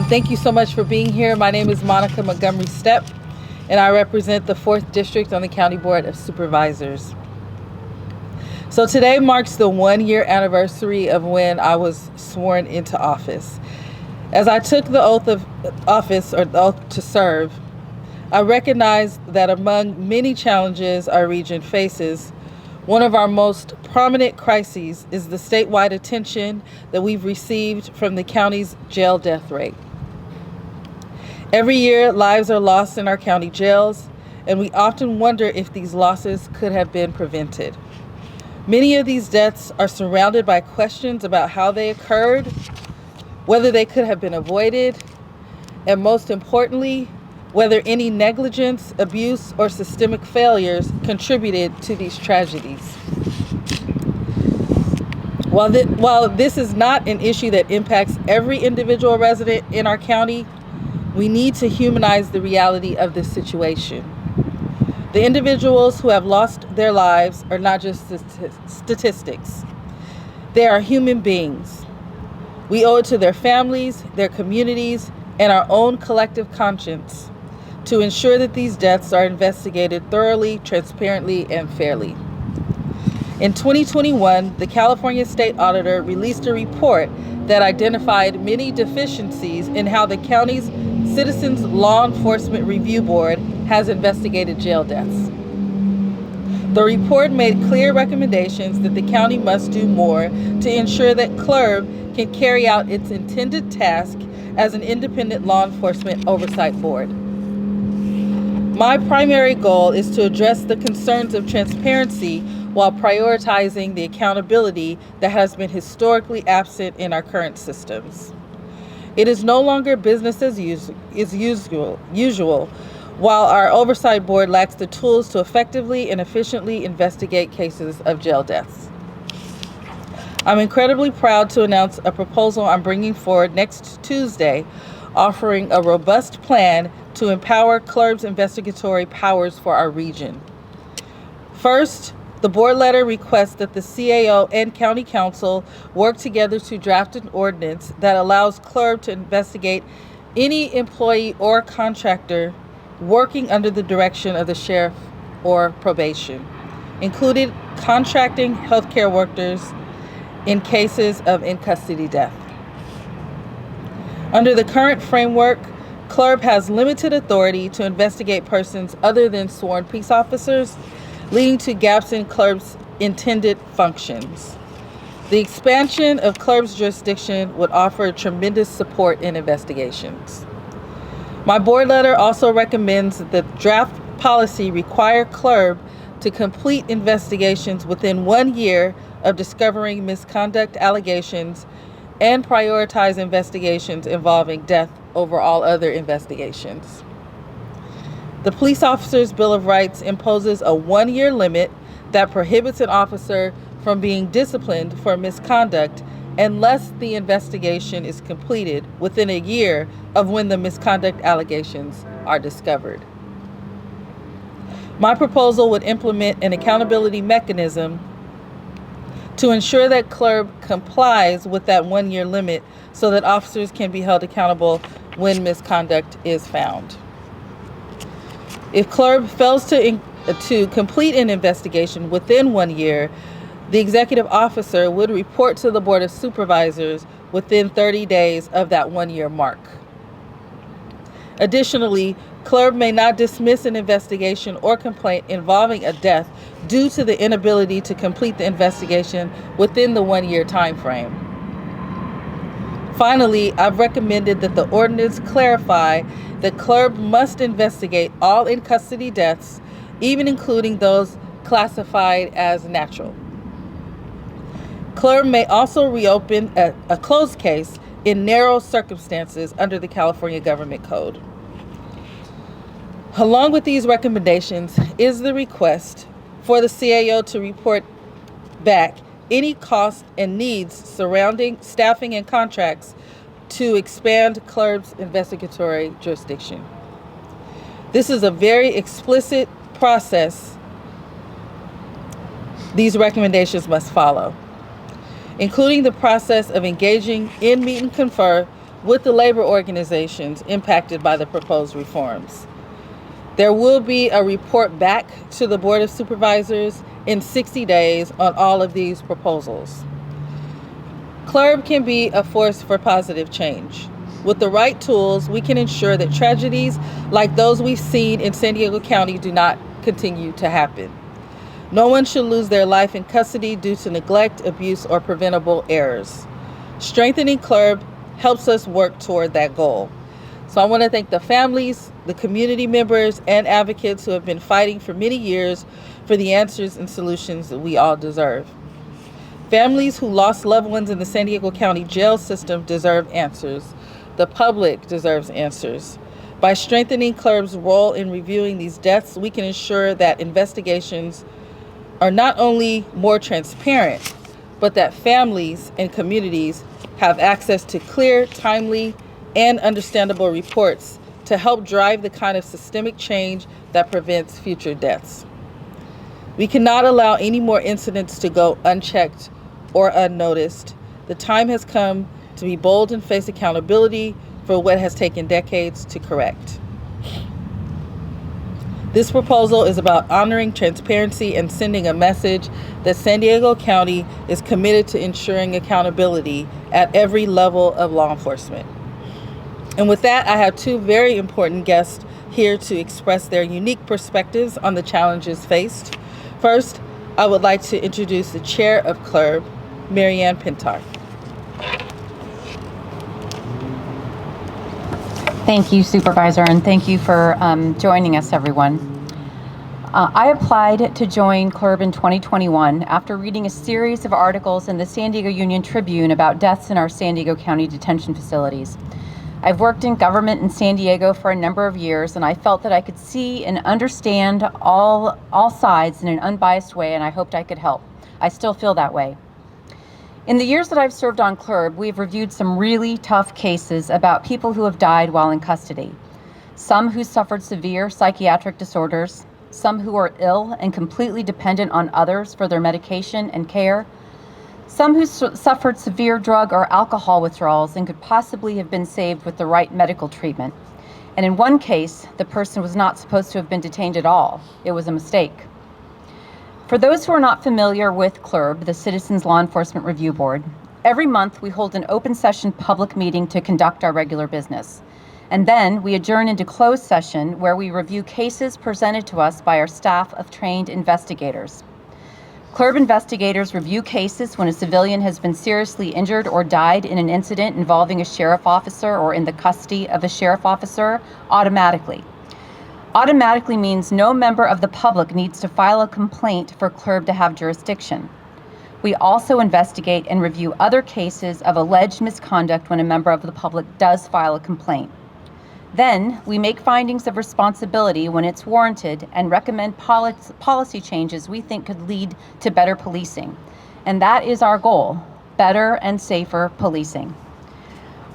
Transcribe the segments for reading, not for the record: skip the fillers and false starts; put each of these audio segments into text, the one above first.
Thank you so much for being here. My name is Monica Montgomery Stepp, and I represent the 4th District on the County Board of Supervisors. So today marks the 1-year anniversary of when I was sworn into office. As I took the oath of office, or the oath to serve, I recognized that among many challenges our region faces, one of our most prominent crises is the statewide attention that we've received from the county's jail death rate. Every year, lives are lost in our county jails, and we often wonder if these losses could have been prevented. Many of these deaths are surrounded by questions about how they occurred, whether they could have been avoided, and most importantly, whether any negligence, abuse, or systemic failures contributed to these tragedies. While this is not an issue that impacts every individual resident in our county, we need to humanize the reality of this situation. The individuals who have lost their lives are not just statistics. They are human beings. We owe it to their families, their communities, and our own collective conscience to ensure that these deaths are investigated thoroughly, transparently, and fairly. In 2021, the California State Auditor released a report that identified many deficiencies in how the county's Citizens Law Enforcement Review Board has investigated jail deaths. The report made clear recommendations that the county must do more to ensure that Clerb can carry out its intended task as an independent law enforcement oversight board. My primary goal is to address the concerns of transparency while prioritizing the accountability that has been historically absent in our current systems. It is no longer business as usual, while our oversight board lacks the tools to effectively and efficiently investigate cases of jail deaths. I'm incredibly proud to announce a proposal I'm bringing forward next Tuesday, offering a robust plan to empower Clerb's investigatory powers for our region. First, the board letter requests that the CAO and County Council work together to draft an ordinance that allows Clerb to investigate any employee or contractor working under the direction of the sheriff or probation, including contracting healthcare workers in cases of in-custody death. Under the current framework, Clerb has limited authority to investigate persons other than sworn peace officers, leading to gaps in Clerb's intended functions. The expansion of Clerb's jurisdiction would offer tremendous support in investigations. My board letter also recommends that the draft policy require Clerb to complete investigations within 1 year of discovering misconduct allegations and prioritize investigations involving death over all other investigations. The Police Officers' Bill of Rights imposes a 1-year limit that prohibits an officer from being disciplined for misconduct unless the investigation is completed within a year of when the misconduct allegations are discovered. My proposal would implement an accountability mechanism to ensure that Clerb complies with that 1-year limit so that officers can be held accountable when misconduct is found. If Clerb fails to complete an investigation within 1 year, the executive officer would report to the Board of Supervisors within 30 days of that 1-year mark. Additionally, Clerb may not dismiss an investigation or complaint involving a death due to the inability to complete the investigation within the 1-year time frame. Finally, I've recommended that the ordinance clarify that Clerb must investigate all in-custody deaths, even including those classified as natural. Clerb may also reopen a closed case in narrow circumstances under the California Government Code. Along with these recommendations is the request for the CAO to report back any costs and needs surrounding staffing and contracts to expand Clerb's investigatory jurisdiction. This is a very explicit process these recommendations must follow, including the process of engaging in meet and confer with the labor organizations impacted by the proposed reforms. There will be a report back to the Board of Supervisors in 60 days on all of these proposals. Clerb can be a force for positive change. With the right tools, we can ensure that tragedies like those we've seen in San Diego County do not continue to happen. No one should lose their life in custody due to neglect, abuse, or preventable errors. Strengthening Clerb helps us work toward that goal. So I want to thank the families, the community members, and advocates who have been fighting for many years for the answers and solutions that we all deserve. Families who lost loved ones in the San Diego County jail system deserve answers. The public deserves answers. By strengthening Clerb's role in reviewing these deaths, we can ensure that investigations are not only more transparent, but that families and communities have access to clear, timely, and understandable reports to help drive the kind of systemic change that prevents future deaths. We cannot allow any more incidents to go unchecked or unnoticed. The time has come to be bold and face accountability for what has taken decades to correct. This proposal is about honoring transparency and sending a message that San Diego County is committed to ensuring accountability at every level of law enforcement. And with that, I have two very important guests here to express their unique perspectives on the challenges faced. First, I would like to introduce the chair of Clerb, Marianne Pintar. Thank you, Supervisor, and thank you for joining us, everyone. I applied to join Clerb in 2021 after reading a series of articles in the San Diego Union Tribune about deaths in our San Diego County detention facilities. I've worked in government in San Diego for a number of years, and I felt that I could see and understand all sides in an unbiased way, and I hoped I could help. I still feel that way. In the years that I've served on Clerb, we've reviewed some really tough cases about people who have died while in custody. Some who suffered severe psychiatric disorders, some who are ill and completely dependent on others for their medication and care, some who suffered severe drug or alcohol withdrawals and could possibly have been saved with the right medical treatment. And in one case, the person was not supposed to have been detained at all. It was a mistake. For those who are not familiar with Clerb, the Citizens Law Enforcement Review Board, every month we hold an open session public meeting to conduct our regular business. And then we adjourn into closed session where we review cases presented to us by our staff of trained investigators. Clerb investigators review cases when a civilian has been seriously injured or died in an incident involving a sheriff officer or in the custody of a sheriff officer automatically. Automatically means no member of the public needs to file a complaint for Clerb to have jurisdiction. We also investigate and review other cases of alleged misconduct when a member of the public does file a complaint. Then, we make findings of responsibility when it's warranted and recommend policy changes we think could lead to better policing. And that is our goal, better and safer policing.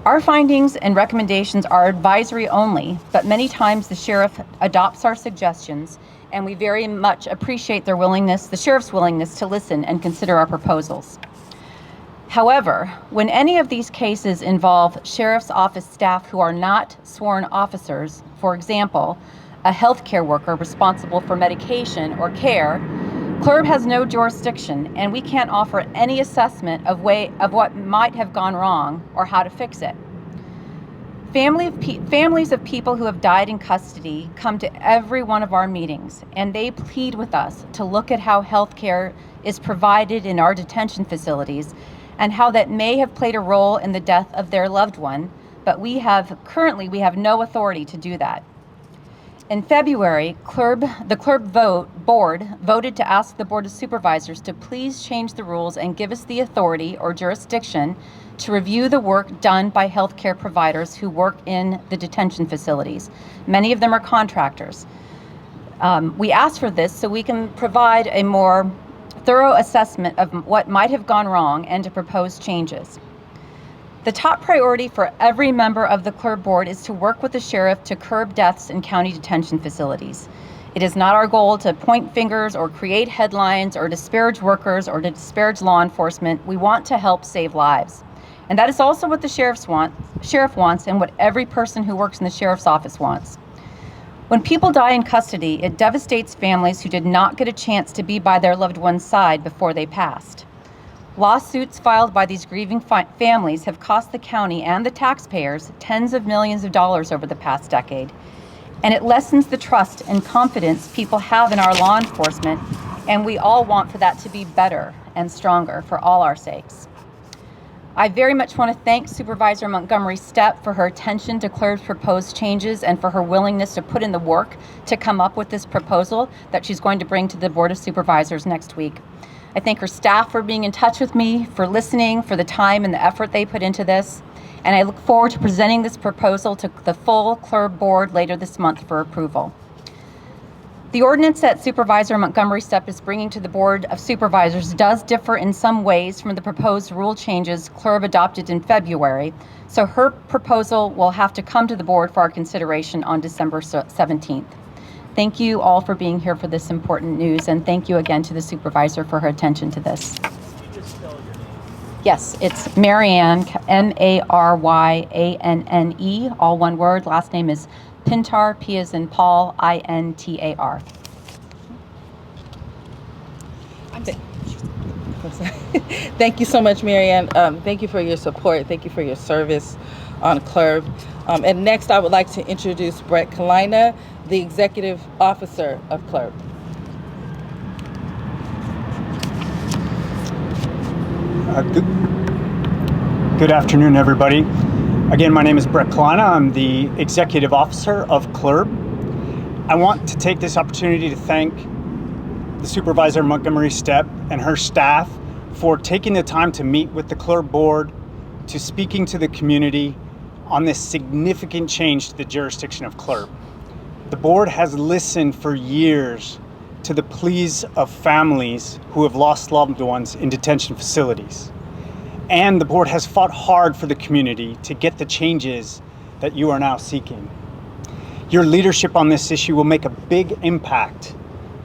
Our findings and recommendations are advisory only, but many times the sheriff adopts our suggestions, and we very much appreciate their willingness, the sheriff's willingness to listen and consider our proposals. However, when any of these cases involve sheriff's office staff who are not sworn officers, for example, a healthcare worker responsible for medication or care, Clerb has no jurisdiction, and we can't offer any assessment of what might have gone wrong or how to fix it. Families of people who have died in custody come to every one of our meetings, and they plead with us to look at how health care is provided in our detention facilities and how that may have played a role in the death of their loved one, but we have no authority to do that. In February, the Clerb board voted to ask the Board of Supervisors to please change the rules and give us the authority or jurisdiction to review the work done by healthcare providers who work in the detention facilities. Many of them are contractors. We asked for this so we can provide a more thorough assessment of what might have gone wrong and to propose changes. The top priority for every member of the Clerb board is to work with the sheriff to curb deaths in county detention facilities. It is not our goal to point fingers or create headlines or disparage workers or to disparage law enforcement. We want to help save lives. And that is also what the sheriff wants and what every person who works in the sheriff's office wants. When people die in custody, it devastates families who did not get a chance to be by their loved one's side before they passed. Lawsuits filed by these grieving families have cost the county and the taxpayers tens of millions of dollars over the past decade. And it lessens the trust and confidence people have in our law enforcement, and we all want for that to be better and stronger for all our sakes. I very much want to thank Supervisor Montgomery Stepp for her attention to Clerb's proposed changes and for her willingness to put in the work to come up with this proposal that she's going to bring to the Board of Supervisors next week. I thank her staff for being in touch with me, for listening, for the time and the effort they put into this, and I look forward to presenting this proposal to the full Clerb board later this month for approval. The ordinance that Supervisor Montgomery Stepp is bringing to the Board of Supervisors does differ in some ways from the proposed rule changes Clerb adopted in February, so her proposal will have to come to the board for our consideration on December 17th. Thank you all for being here for this important news, and thank you again to the supervisor for her attention to this. Yes, it's Maryanne, M-A-R-Y-A-N-N-E, all one word. Last name is Pintar, P as in Paul, I-N-T-A-R. Thank you so much, Maryanne. Thank you for your support. Thank you for your service on Clerb. And next, I would like to introduce Brett Kalina, the Executive Officer of Clerb. Good afternoon, everybody. Again, my name is Brett Kalina. I'm the Executive Officer of Clerb. I want to take this opportunity to thank the Supervisor Montgomery Stepp and her staff for taking the time to meet with the Clerb board, to speaking to the community on this significant change to the jurisdiction of Clerb. The board has listened for years to the pleas of families who have lost loved ones in detention facilities. And the board has fought hard for the community to get the changes that you are now seeking. Your leadership on this issue will make a big impact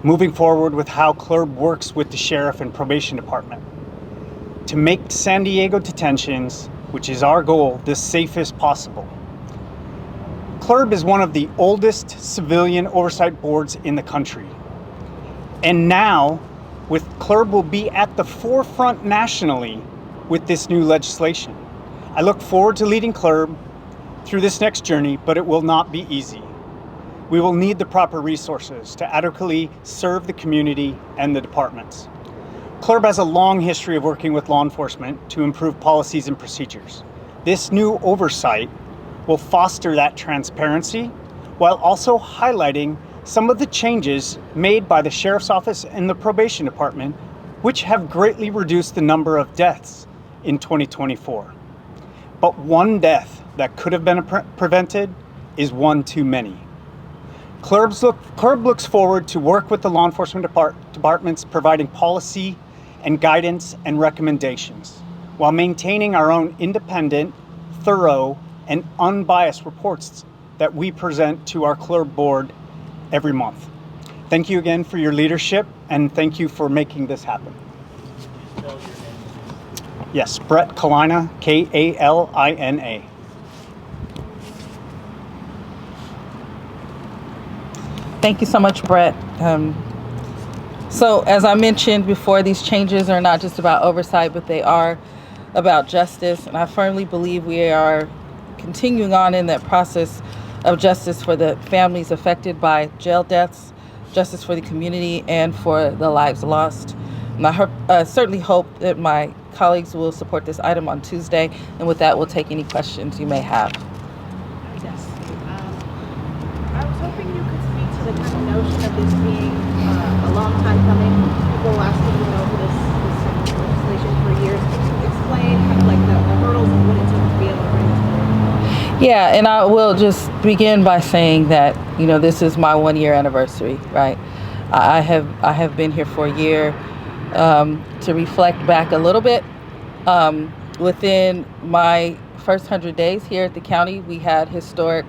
moving forward with how Clerb works with the sheriff and probation department to make San Diego detentions, which is our goal, the safest possible. Clerb is one of the oldest civilian oversight boards in the country. And now, Clerb will be at the forefront nationally with this new legislation. I look forward to leading Clerb through this next journey, but it will not be easy. We will need the proper resources to adequately serve the community and the departments. Clerb has a long history of working with law enforcement to improve policies and procedures. This new oversight will foster that transparency while also highlighting some of the changes made by the Sheriff's Office and the Probation Department, which have greatly reduced the number of deaths in 2024. But one death that could have been prevented is one too many. Clerb looks forward to work with the law enforcement departments providing policy and guidance and recommendations while maintaining our own independent, thorough, and unbiased reports that we present to our Clerb board every month. Thank you again for your leadership, and thank you for making this happen. Yes, Brett Kalina, K-A-L-I-N-A. Thank you so much, Brett. So as I mentioned before, these changes are not just about oversight, but they are about justice. And I firmly believe we are continuing on in that process of justice for the families affected by jail deaths, justice for the community, and for the lives lost. And I certainly hope that my colleagues will support this item on Tuesday. And with that, we'll take any questions you may have. Yes. I was hoping you could speak to the kind of notion of this being a long time coming. People asking over this legislation for years. Can you explain kind of like the hurdles of what it took to be able to bring this forward? Yeah, and I will just begin by saying that, this is my 1-year anniversary, right? I have been here for a year. To reflect back a little bit, within my first 100 days here at the county, we had historic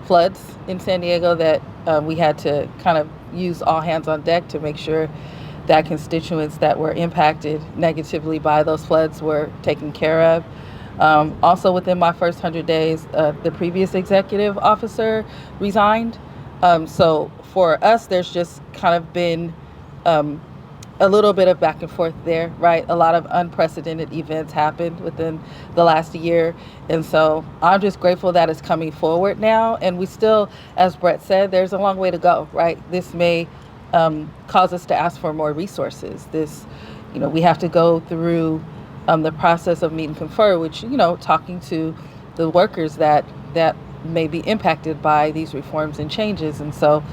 floods in San Diego that we had to kind of use all hands on deck to make sure that constituents that were impacted negatively by those floods were taken care of. Also, within my first 100 days, the previous executive officer resigned. So for us, there's just kind of been a little bit of back and forth there, right? A lot of unprecedented events happened within the last year. And so I'm just grateful that it's coming forward now. And we still, as Brett said, there's a long way to go, right? This may cause us to ask for more resources. We have to go through the process of meet and confer, which, talking to the workers that may be impacted by these reforms and changes. And so,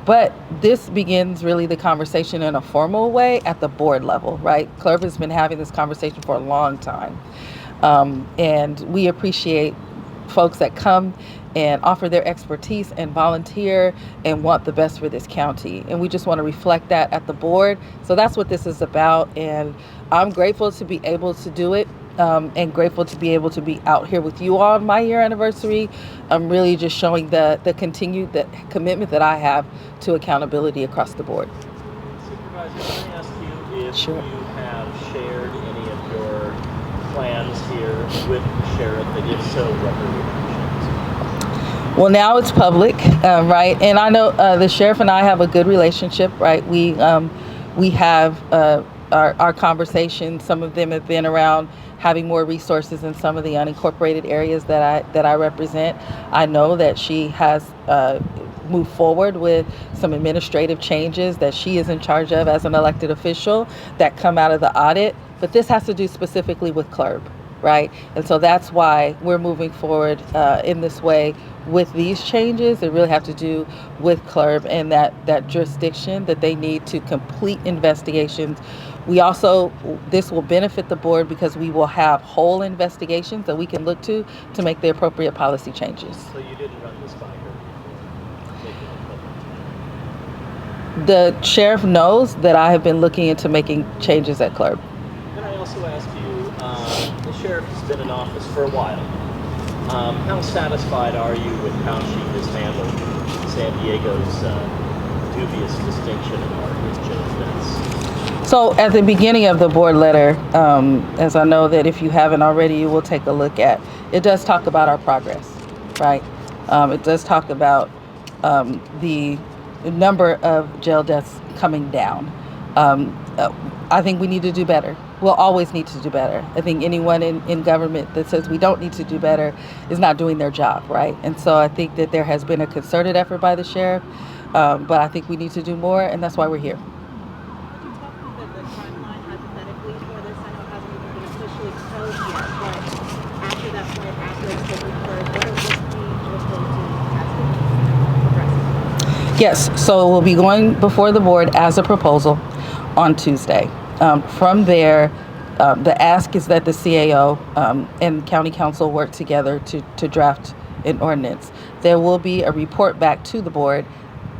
but this begins really the conversation in a formal way at the board level, right? Clerb has been having this conversation for a long time. And we appreciate folks that come and offer their expertise and volunteer and want the best for this county. And we just want to reflect that at the board. So that's what this is about. And I'm grateful to be able to do it. And grateful to be able to be out here with you on my year anniversary. I'm really just showing the commitment that I have to accountability across the board. Supervisor, can I ask you if Sure. you have shared any of your plans here with the sheriff, and if so, what are your reactions? Well, now it's public, right? And I know the sheriff and I have a good relationship, right? We have our conversations. Some of them have been around having more resources in some of the unincorporated areas that I represent. I know that she has moved forward with some administrative changes that she is in charge of as an elected official that come out of the audit. But this has to do specifically with Clerb, right? And so that's why we're moving forward in this way with these changes. It really have to do with Clerb and that jurisdiction that they need to complete investigations. We also, this will benefit the board because we will have whole investigations that we can look to make the appropriate policy changes. So you didn't run this by her? Making it public? The sheriff knows that I have been looking into making changes at Clerb. And I also ask you, the sheriff has been in office for a while. How satisfied are you with how she has handled San Diego's dubious distinction of with Joe's deaths? So at the beginning of the board letter, as I know that if you haven't already, you will take a look at, it does talk about our progress, right? It does talk about the number of jail deaths coming down. I think we need to do better. We'll always need to do better. I think anyone in government that says we don't need to do better is not doing their job, right? And so I think that there has been a concerted effort by the sheriff, but I think we need to do more, and that's why we're here. Could you talk about the timeline hypothetically for this? I know it hasn't even been officially closed yet, but after that point, after it's been referred, what are the just going to progress? Yes, so we'll be going before the board as a proposal on Tuesday. From there, the ask is that the CAO and County Council work together to draft an ordinance. There will be a report back to the board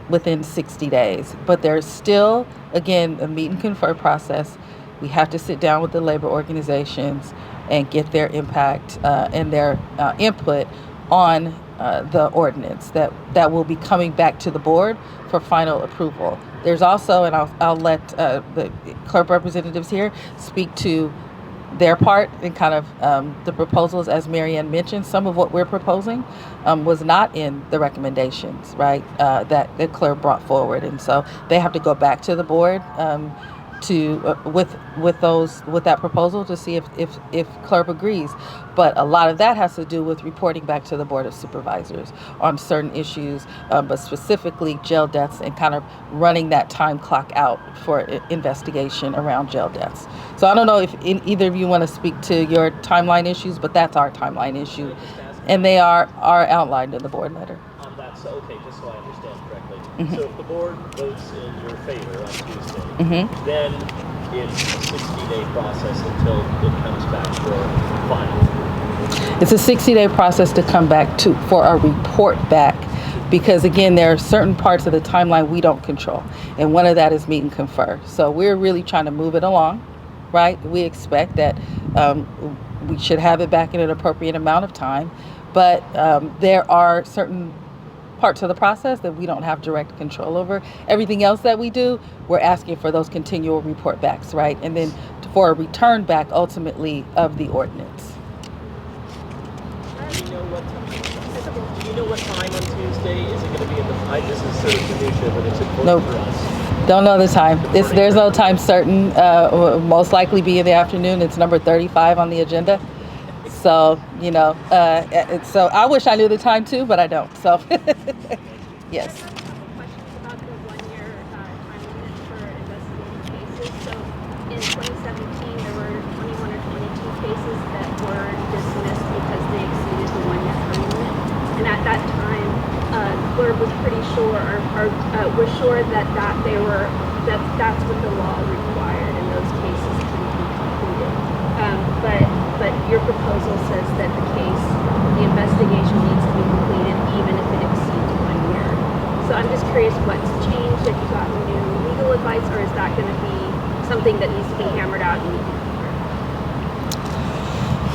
within 60 days, but there's still, again, a meet and confer process. We have to sit down with the labor organizations and get their impact and their input on the ordinance that will be coming back to the board for final approval. There's also, and I'll let the clerk representatives here speak to their part and kind of the proposals. As Marianne mentioned, some of what we're proposing was not in the recommendations, right, that the clerk brought forward. And so they have to go back to the board with that proposal to see if Clerb agrees. But a lot of that has to do with reporting back to the Board of Supervisors on certain issues, but specifically jail deaths and kind of running that time clock out for investigation around jail deaths. So I don't know if either of you want to speak to your timeline issues, but that's our timeline issue, and they are outlined in the board letter. So, okay, just so I understand correctly. Mm-hmm. So if the board votes in your favor on Tuesday, Mm-hmm. then it's a 60-day process until it comes back for final. It's a 60-day process to come back for a report back, because again, there are certain parts of the timeline we don't control, and one of that is meet and confer. So we're really trying to move it along, right? We expect that we should have it back in an appropriate amount of time, but there are certain parts of the process that we don't have direct control over. Everything else that we do, we're asking for those continual report backs, right? And then for a return back ultimately of the ordinance. what time? Do you know what time on Tuesday? Is it going to be in the? This is sort of minutia, but it's important Nope. for us. Don't know the time. There's no time certain. Will most likely be in the afternoon. It's number 35 on the agenda. So, so I wish I knew the time too, but I don't. So, yes. I have a couple questions about the one-year time limit for investigating cases. So in 2017, there were 21 or 22 cases that were dismissed because they exceeded the one-year time limit. And at that time, Clerb was pretty sure, or was sure that that's what the law required, and those cases can be concluded. But your proposal says that the investigation needs to be completed even if it exceeds 1 year. So I'm just curious what's changed, if you got new legal advice, or is that going to be something that needs to be hammered out in the future?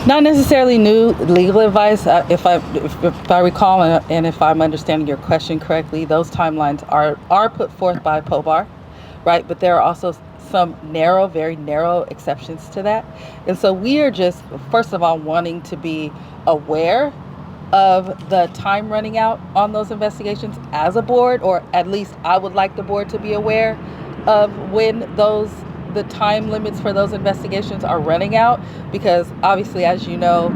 Not necessarily new legal advice. If I recall, and if I'm understanding your question correctly, those timelines are put forth by POBAR, right? But there are also some very narrow exceptions to that. And so we are just, first of all, wanting to be aware of the time running out on those investigations as a board, or at least I would like the board to be aware of when the time limits for those investigations are running out, because obviously, as you know,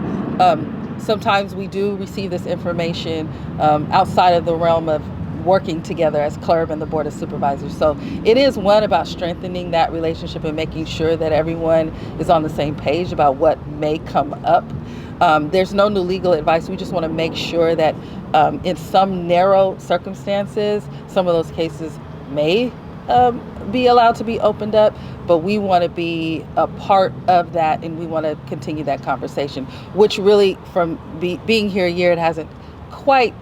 sometimes we do receive this information outside of the realm of working together as Clerb and the Board of Supervisors. So it is one about strengthening that relationship and making sure that everyone is on the same page about what may come up. There's no new legal advice. We just want to make sure that in some narrow circumstances, some of those cases may be allowed to be opened up, but we want to be a part of that, and we want to continue that conversation, which really, from being here a year, it hasn't quite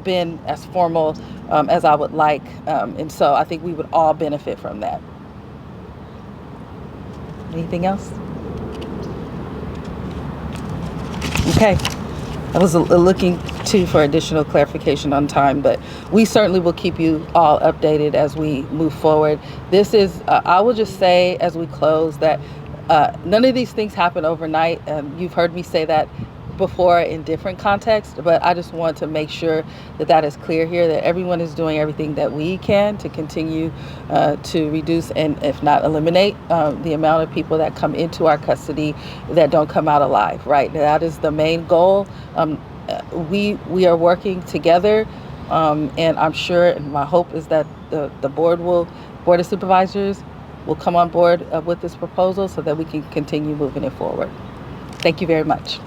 been as formal as I would like, and so I think we would all benefit from that. Anything else? Okay. I was looking too for additional clarification on time, but we certainly will keep you all updated as we move forward. This is, I will just say as we close that none of these things happen overnight. You've heard me say that before in different contexts, but I just want to make sure that that is clear here, that everyone is doing everything that we can to continue to reduce and if not eliminate the amount of people that come into our custody that don't come out alive, right? That is the main goal. We are working together, and I'm sure, and my hope is that the Board of Supervisors will come on board with this proposal so that we can continue moving it forward. Thank you very much.